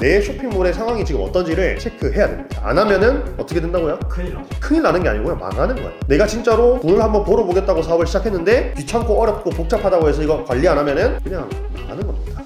내 쇼핑몰의 상황이 지금 어떤지를 체크해야 됩니다. 안 하면은 어떻게 된다고요? 큰일 나죠. 큰일 나는 게 아니고요, 망하는 거예요. 내가 진짜로 돈을 한번 벌어보겠다고 사업을 시작했는데 귀찮고 어렵고 복잡하다고 해서 이거 관리 안 하면은 그냥 망하는 겁니다.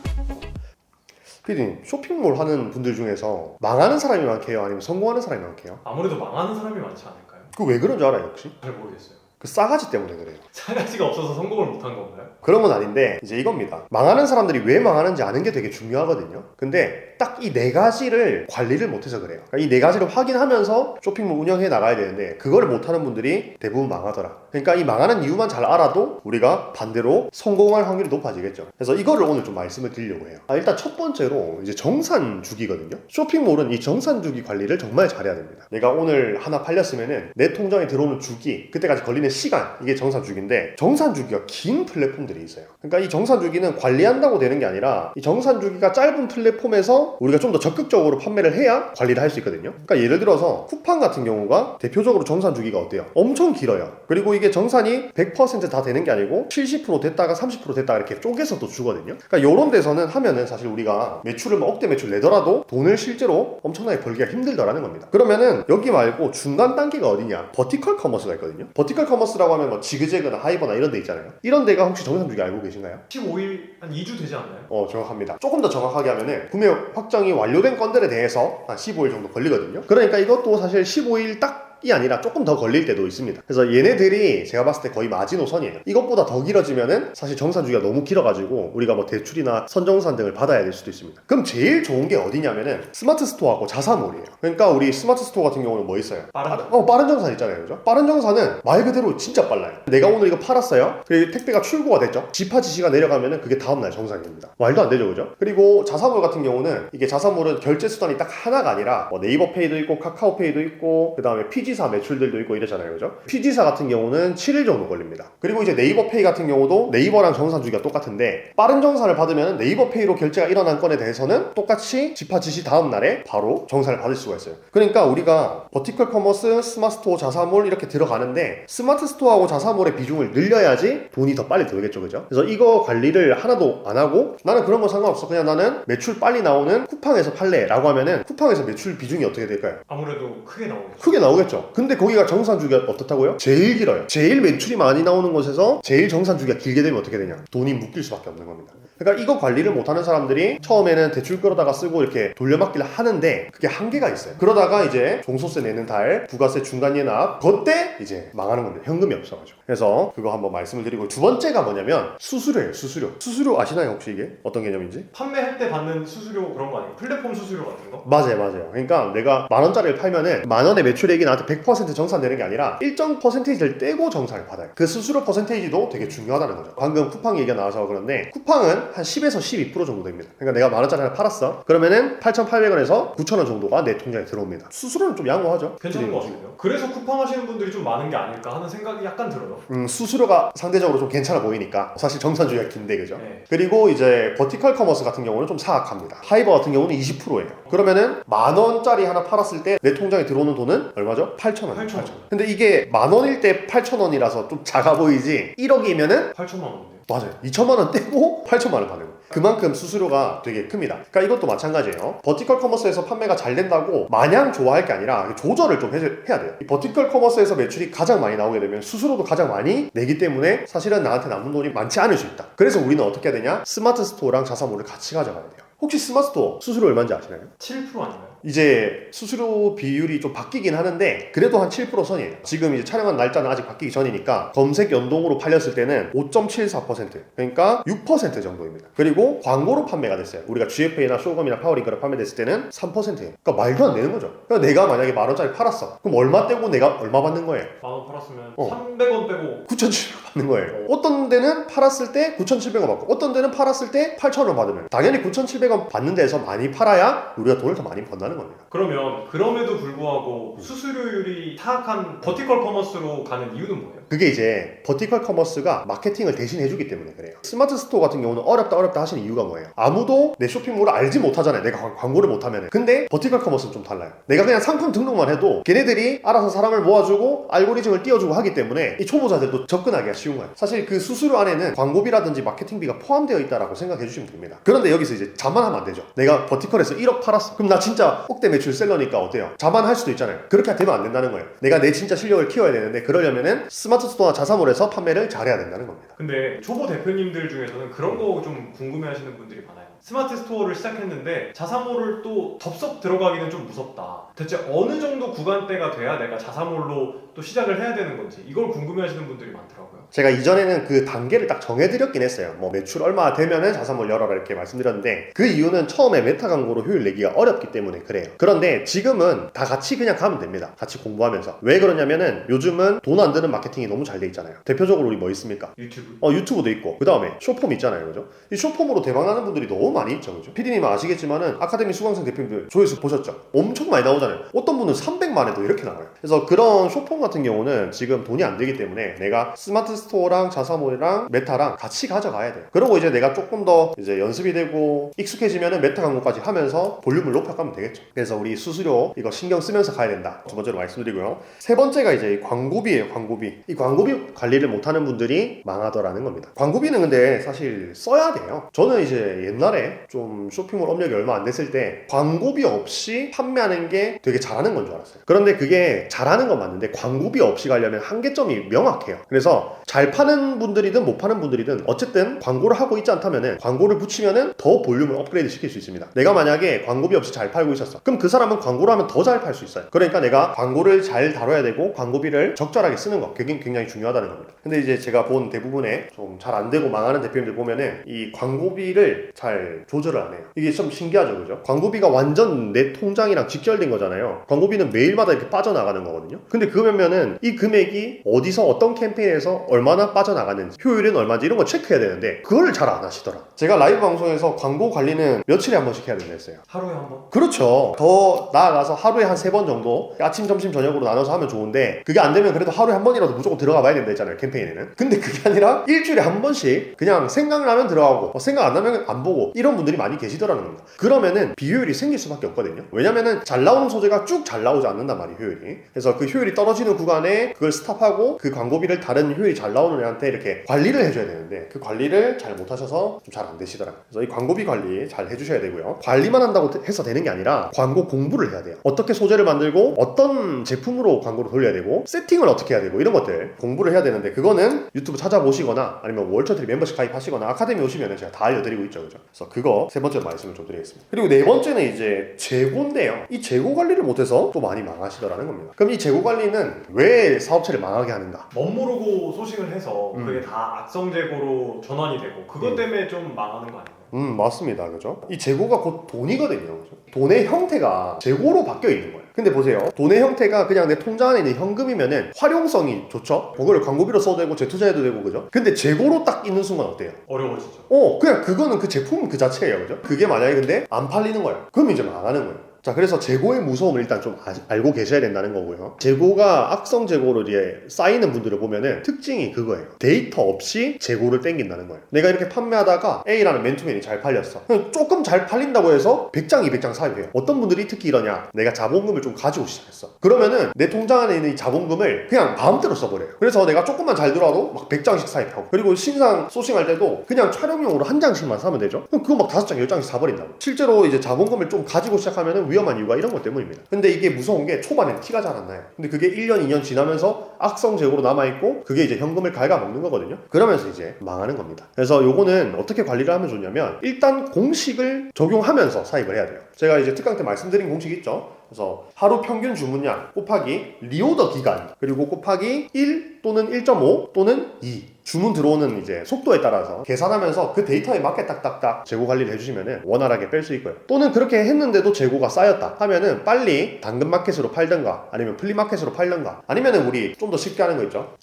피디님, 쇼핑몰 하는 분들 중에서 망하는 사람이 많게요? 아니면 성공하는 사람이 많게요? 아무래도 망하는 사람이 많지 않을까요? 그 왜 그런 줄 알아요, 혹시? 잘 모르겠어요. 그 싸가지 때문에 그래요. 싸가지가 없어서 성공을 못한 건가요? 그런 건 아닌데 이제 이겁니다. 망하는 사람들이 왜 망하는지 아는 게 되게 중요하거든요. 근데 딱 이 네 가지를 관리를 못해서 그래요. 그러니까 이 네 가지를 확인하면서 쇼핑몰 운영해 나가야 되는데 그거를 못하는 분들이 대부분 망하더라. 그러니까 이 망하는 이유만 잘 알아도 우리가 반대로 성공할 확률이 높아지겠죠. 그래서 이거를 오늘 좀 말씀을 드리려고 해요. 일단 첫 번째로 이제 정산 주기거든요. 쇼핑몰은 이 정산 주기 관리를 정말 잘해야 됩니다. 내가 오늘 하나 팔렸으면은 내 통장에 들어오는 주기, 그때까지 걸리는 시간, 이게 정산 주기인데 정산 주기가 긴 플랫폼들이 있어요. 그러니까 이 정산 주기는 관리한다고 되는 게 아니라 이 정산 주기가 짧은 플랫폼에서 우리가 좀 더 적극적으로 판매를 해야 관리를 할 수 있거든요. 그러니까 예를 들어서 쿠팡 같은 경우가 대표적으로 정산 주기가 어때요? 엄청 길어요. 그리고 이게 정산이 100% 다 되는 게 아니고 70% 됐다가 30% 됐다가 이렇게 쪼개서 또 주거든요. 그러니까 이런 데서는 하면은 사실 우리가 매출을 뭐 억대 매출 내더라도 돈을 실제로 엄청나게 벌기가 힘들다라는 겁니다. 그러면은 여기 말고 중간 단계가 어디냐? 버티컬 커머스가 있거든요. 버티컬 커머스라고 하면 뭐 지그재그나 하이버나 이런 데 있잖아요. 이런 데가 혹시 정산 주기 알고 계신가요? 15일 한 2주 되지 않나요? 정확합니다. 조금 더 정확하게 하면은 구매 확정이 완료된 건들에 대해서 한 15일 정도 걸리거든요. 그러니까 이것도 사실 15일 딱 이 아니라 조금 더 걸릴 때도 있습니다. 그래서 얘네들이 제가 봤을 때 거의 마지노선이에요. 이것보다 더 길어지면은 사실 정산 주기가 너무 길어가지고 우리가 뭐 대출이나 선정산 등을 받아야 될 수도 있습니다. 그럼 제일 좋은 게 어디냐면은 스마트 스토어하고 자사몰이에요. 그러니까 우리 스마트 스토어 같은 경우는 뭐 있어요? 빠른 정산 있잖아요, 그죠? 빠른 정산은 말 그대로 진짜 빨라요. 내가 오늘 이거 팔았어요. 그리고 택배가 출고가 됐죠. 지파지시가 내려가면은 그게 다음날 정산입니다. 말도 안 되죠, 그죠? 그리고 자사몰 같은 경우는 이게 자사몰은 결제 수단이 딱 하나가 아니라 뭐 네이버페이도 있고 카카오페이도 있고 그 다음에 피지사 매출들도 있고 이러잖아요, 그죠? 피지사 같은 경우는 7일 정도 걸립니다. 그리고 이제 네이버페이 같은 경우도 네이버랑 정산 주기가 똑같은데 빠른 정산을 받으면 네이버페이로 결제가 일어난 건에 대해서는 똑같이 지파지시 다음 날에 바로 정산을 받을 수가 있어요. 그러니까 우리가 버티컬 커머스, 스마트스토어, 자사몰 이렇게 들어가는데 스마트 스토어하고 자사몰의 비중을 늘려야지 돈이 더 빨리 들어오겠죠, 그죠? 그래서 이거 관리를 하나도 안 하고 나는 그런 거 상관없어, 그냥 나는 매출 빨리 나오는 쿠팡에서 팔래 라고 하면은 쿠팡에서 매출 비중이 어떻게 될까요? 아무래도 크게 나오겠죠. 크게 나오겠죠. 근데 거기가 정산 주기가 어떻다고요? 제일 길어요. 제일 매출이 많이 나오는 곳에서 제일 정산 주기가 길게 되면 어떻게 되냐? 돈이 묶일 수밖에 없는 겁니다. 그러니까 이거 관리를 못하는 사람들이 처음에는 대출 끌어다가 쓰고 이렇게 돌려막기를 하는데 그게 한계가 있어요. 그러다가 이제 종소세 내는 달, 부가세 중간예납, 그때 이제 망하는 겁니다. 현금이 없어가지고. 그래서 그거 한번 말씀을 드리고, 두 번째가 뭐냐면 수수료예요. 수수료 아시나요, 혹시 이게? 어떤 개념인지? 판매할 때 받는 수수료 그런 거 아니에요? 플랫폼 수수료 같은 거? 맞아요. 그러니까 내가 10,000원짜리를 팔면은 10,000원의 매출액이 나한테 100% 정산되는 게 아니라 일정 퍼센테이지를 떼고 정산을 받아요. 그 수수료 퍼센테이지도 되게 중요하다는 거죠. 방금 쿠팡 얘기가 나와서 그런데 쿠팡은 한 10에서 12% 정도 됩니다. 그러니까 내가 10,000원짜리 하나 팔았어. 그러면은 8,800원에서 9,000원 정도가 내 통장에 들어옵니다. 수수료는 좀 양호하죠? 괜찮은 것 같은데요? 그래서 쿠팡 하시는 분들이 좀 많은 게 아닐까 하는 생각이 약간 들어요. 수수료가 상대적으로 좀 괜찮아 보이니까 사실 정산 주기가 긴데, 그죠? 네. 그리고 이제 버티컬 커머스 같은 경우는 좀 사악합니다. 하이버 같은 경우는 20%예요. 그러면은 10,000원짜리 하나 팔았을 때 내 통장에 들어오는 돈은 얼마죠? 8,000원. 8,000원. 근데 이게 10,000원일 때 8,000원이라서 좀 작아 보이지 1억이면은 8천만 원인데. 맞아요. 2천만 원 떼고 8천만 원 받는 거예요. 그만큼 수수료가 되게 큽니다. 그러니까 이것도 마찬가지예요. 버티컬 커머스에서 판매가 잘 된다고 마냥 좋아할 게 아니라 조절을 좀 해야 돼요. 이 버티컬 커머스에서 매출이 가장 많이 나오게 되면 수수료도 가장 많이 내기 때문에 사실은 나한테 남는 돈이 많지 않을 수 있다. 그래서 우리는 어떻게 해야 되냐? 스마트 스토어랑 자사몰을 같이 가져가야 돼요. 혹시 스마트 스토어 수수료 얼마인지 아시나요? 7% 아닌가요? 이제 수수료 비율이 좀 바뀌긴 하는데 그래도 한 7% 선이에요. 지금 이제 촬영한 날짜는 아직 바뀌기 전이니까 검색 연동으로 팔렸을 때는 5.74%, 그러니까 6% 정도입니다. 그리고 광고로 판매가 됐어요. 우리가 GFA나 쇼검이나 파워링크로 판매됐을 때는 3%예요. 그러니까 말도 안 되는 거죠. 그러니까 내가 만약에 10,000원짜리 팔았어. 그럼 얼마 떼고 내가 얼마 받는 거예요? 10,000원 팔았으면 300원 빼고 9,700원 받는 거예요. 어떤 데는 팔았을 때 9,700원 받고 어떤 데는 팔았을 때 8,000원 받으면 당연히 9,700원 받는 데서 많이 팔아야 우리가 돈을 더 많이 번다는 겁니다. 그러면 그럼에도 불구하고 수수료율이 사악한 버티컬 커머스로 가는 이유는 뭐예요? 그게 이제 버티컬 커머스가 마케팅을 대신 해주기 때문에 그래요. 스마트 스토어 같은 경우는 어렵다 하시는 이유가 뭐예요? 아무도 내 쇼핑몰을 알지 못하잖아요. 내가 광고를 못하면. 근데 버티컬 커머스는 좀 달라요. 내가 그냥 상품 등록만 해도 걔네들이 알아서 사람을 모아주고 알고리즘을 띄워주고 하기 때문에 이 초보자들도 접근하기가 쉬운 거예요. 사실 그 수수료 안에는 광고비라든지 마케팅비가 포함되어 있다라고 생각해 주시면 됩니다. 그런데 여기서 이제 자만하면 안 되죠. 내가 버티컬에서 1억 팔았어. 그럼 나 진짜 억대 매출 셀러니까 어때요? 자만할 수도 있잖아요. 그렇게 되면 안 된다는 거예요. 내가 내 진짜 실력을 키워야 되는데 그러려면은 스마트 스토어나 자사몰에서 판매를 잘해야 된다는 겁니다. 근데 초보 대표님들 중에서는 그런 거 좀 궁금해하시는 분들이 많아요. 스마트 스토어를 시작했는데 자사몰을 또 덥석 들어가기는 좀 무섭다. 대체 어느 정도 구간대가 돼야 내가 자사몰로 또 시작을 해야 되는 건지 이걸 궁금해하시는 분들이 많더라고요. 제가 이전에는 그 단계를 딱 정해드렸긴 했어요. 뭐 매출 얼마 되면은 자사몰 열어라 이렇게 말씀드렸는데 그 이유는 처음에 메타 광고로 효율 내기가 어렵기 때문에 그래요. 그런데 지금은 다 같이 그냥 가면 됩니다. 같이 공부하면서. 왜 그러냐면은 요즘은 돈 안 드는 마케팅이 너무 잘 돼 있잖아요. 대표적으로 우리 뭐 있습니까? 유튜브. 유튜브도 있고 그 다음에 쇼폼 있잖아요. 그죠? 이 쇼폼으로 대박나는 분들이 너무 많이 있죠. 그죠? PD님은 아시겠지만은 아카데미 수강생 대표님들 조회수 보셨죠? 엄청 많이 나오잖아요. 어떤 분은 300만에도 이렇게 나와요. 그래서 그런 쇼폼 같은 경우는 지금 돈이 안 되기 때문에 내가 스마트 스토어랑 자사몰이랑 메타랑 같이 가져가야 돼요. 그리고 이제 내가 조금 더 이제 연습이 되고 익숙해지면은 메타 광고까지 하면서 볼륨을 높여가면 되겠죠. 그래서 우리 수수료 이거 신경 쓰면서 가야 된다. 두 번째로 말씀드리고요. 세 번째가 이제 광고비예요. 광고비. 이 광고비 관리를 못하는 분들이 망하더라는 겁니다. 광고비는 근데 사실 써야 돼요. 저는 이제 옛날에 좀 쇼핑몰 업력이 얼마 안 됐을 때 광고비 없이 판매하는 게 되게 잘하는 건 줄 알았어요. 그런데 그게 잘하는 건 맞는데 광고비 없이 가려면 한계점이 명확해요. 그래서 잘 파는 분들이든 못 파는 분들이든 어쨌든 광고를 하고 있지 않다면은 광고를 붙이면은 더 볼륨을 업그레이드 시킬 수 있습니다. 내가 만약에 광고비 없이 잘 팔고 있었어. 그럼 그 사람은 광고를 하면 더 잘 팔 수 있어요. 그러니까 내가 광고를 잘 다뤄야 되고 광고비를 적절하게 쓰는 거 그게 굉장히 중요하다는 겁니다. 근데 이제 제가 본 대부분의 좀 잘 안 되고 망하는 대표님들 보면은 이 광고비를 잘 조절을 안 해요. 이게 좀 신기하죠, 그죠? 광고비가 완전 내 통장이랑 직결된 거잖아요. 광고비는 매일마다 이렇게 빠져나가는 거거든요. 근데 그러면은 이 금액이 어디서 어떤 캠페인에서 얼마나 빠져나가는지 효율은 얼마인지 이런 거 체크해야 되는데 그걸 잘 안 하시더라. 제가 라이브 방송에서 광고 관리는 며칠에 한 번씩 해야 된다 했어요. 하루에 한 번? 그렇죠. 더 나아가서 하루에 한 3번 정도 아침, 점심, 저녁으로 나눠서 하면 좋은데 그게 안 되면 그래도 하루에 한 번이라도 무조건 들어가 봐야 된다 했잖아요, 캠페인에는. 근데 그게 아니라 일주일에 한 번씩 그냥 생각나면 들어가고 생각 안 나면 안 보고 이런 분들이 많이 계시더라는 겁니다. 그러면은 비효율이 생길 수밖에 없거든요. 왜냐면은 잘 나오는 소재가 쭉 잘 나오지 않는단 말이에요, 효율이. 그래서 그 효율이 떨어지는 구간에 그걸 스탑하고 그 광고비를 다른 효율이 잘 나오는 애한테 이렇게 관리를 해줘야 되는데 그 관리를 잘 못하셔서 좀 잘 안 되시더라고요. 그래서 이 광고비 관리 잘 해주셔야 되고요. 관리만 한다고 해서 되는 게 아니라 광고 공부를 해야 돼요. 어떻게 소재를 만들고 어떤 제품으로 광고를 돌려야 되고 세팅을 어떻게 해야 되고 이런 것들 공부를 해야 되는데 그거는 유튜브 찾아보시거나 아니면 월처트리 멤버십 가입하시거나 아카데미 오시면 제가 다 알려드리고 있죠. 그죠? 그래서 그거 세 번째로 말씀을 좀 드리겠습니다. 그리고 네 번째는 이제 재고인데요. 이 재고 관리를 못해서 또 많이 망하시더라는 겁니다. 그럼 이 재고 관리는 왜 사업체를 망하게 하는가? 멋모르고 소싱을 해서 그게 다 악성 재고로 전환이 되고 그것 때문에 좀 망하는 거 아닌가요? 맞습니다. 그죠? 이 재고가 곧 돈이거든요. 그죠? 돈의 형태가 재고로 바뀌어 있는 거예요. 근데 보세요. 돈의 형태가 그냥 내 통장 안에 있는 현금이면은 활용성이 좋죠? 그걸 광고비로 써도 되고 재투자해도 되고, 그죠? 근데 재고로 딱 있는 순간 어때요? 어려워지죠. 그냥 그거는 그 제품 그 자체예요. 그죠? 그게 만약에 근데 안 팔리는 거예요. 그럼 이제 망하는 거예요. 자, 그래서 재고의 무서움을 일단 좀 알고 계셔야 된다는 거고요. 재고가 악성 재고로 이제 쌓이는 분들을 보면은 특징이 그거예요. 데이터 없이 재고를 땡긴다는 거예요. 내가 이렇게 판매하다가 A라는 맨투맨이 잘 팔렸어. 조금 잘 팔린다고 해서 100장, 200장 사입해요. 어떤 분들이 특히 이러냐? 내가 자본금을 좀 가지고 시작했어. 그러면은 내 통장 안에 있는 이 자본금을 그냥 마음대로 써버려요. 그래서 내가 조금만 잘 들어와도 막 100장씩 사입하고, 그리고 신상 소싱할 때도 그냥 촬영용으로 한 장씩만 사면 되죠. 그럼 그거 막 5장, 10장씩 사버린다고. 실제로 이제 자본금을 좀 가지고 시작하면은 위험한 이유가 이런 것 때문입니다. 근데 이게 무서운 게 초반엔 티가 잘 안 나요. 근데 그게 1년, 2년 지나면서 악성 재고로 남아있고 그게 이제 현금을 갉아먹는 거거든요. 그러면서 이제 망하는 겁니다. 그래서 요거는 어떻게 관리를 하면 좋냐면 일단 공식을 적용하면서 사입을 해야 돼요. 제가 이제 특강 때 말씀드린 공식 있죠? 그래서 하루 평균 주문량 곱하기 리오더 기간 그리고 곱하기 1 또는 1.5 또는 2 주문 들어오는 이제 속도에 따라서 계산하면서 그 데이터에 맞게 딱딱딱 재고 관리를 해주시면은 원활하게 뺄 수 있고요. 또는 그렇게 했는데도 재고가 쌓였다 하면은 빨리 당근마켓으로 팔든가 아니면 플리마켓으로 팔든가 아니면은 우리 좀 더 쉽게 하는 거 있죠?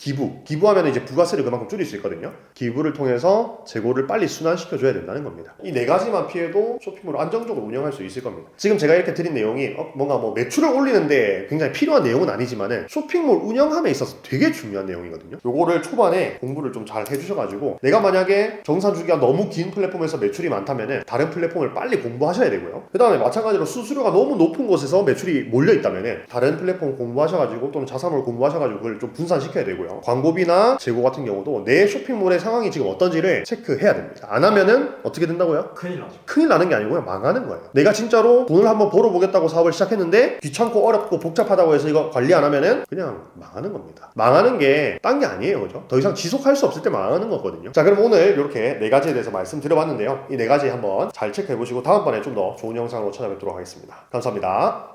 기부하면 이제 부가세를 그만큼 줄일 수 있거든요. 기부를 통해서 재고를 빨리 순환시켜 줘야 된다는 겁니다. 이 네 가지만 피해도 쇼핑몰을 안정적으로 운영할 수 있을 겁니다. 지금 제가 이렇게 드린 내용이 뭔가 뭔가 뭐 매출을 올리는데 굉장히 필요한 내용은 아니지만은 쇼핑몰 운영함에 있어서 되게 중요한 내용이거든요. 요거를 초반에 공부를 좀 잘 해주셔가지고 내가 만약에 정산주기가 너무 긴 플랫폼에서 매출이 많다면은 다른 플랫폼을 빨리 공부하셔야 되고요. 그 다음에 마찬가지로 수수료가 너무 높은 곳에서 매출이 몰려있다면은 다른 플랫폼 공부하셔가지고 또는 자사몰 공부하셔가지고 그걸 좀 분산시켜야 되고요. 광고비나 재고 같은 경우도 내 쇼핑몰의 상황이 지금 어떤지를 체크해야 됩니다. 안 하면은 어떻게 된다고요? 큰일 나죠. 큰일 나는 게 아니고요, 망하는 거예요. 내가 진짜로 돈을 한번 벌어보겠다고 사업을 시작했는데 귀찮고 어렵고 복잡하다고 해서 이거 관리 안 하면은 그냥 망하는 겁니다. 망하는 게 딴 게 아니에요, 그죠? 더 이상 지속할 수 없을 때 망하는 거거든요. 자, 그럼 오늘 이렇게 4가지에 대해서 말씀드려봤는데요. 이 4가지 한번 잘 체크해보시고 다음번에 좀 더 좋은 영상으로 찾아뵙도록 하겠습니다. 감사합니다.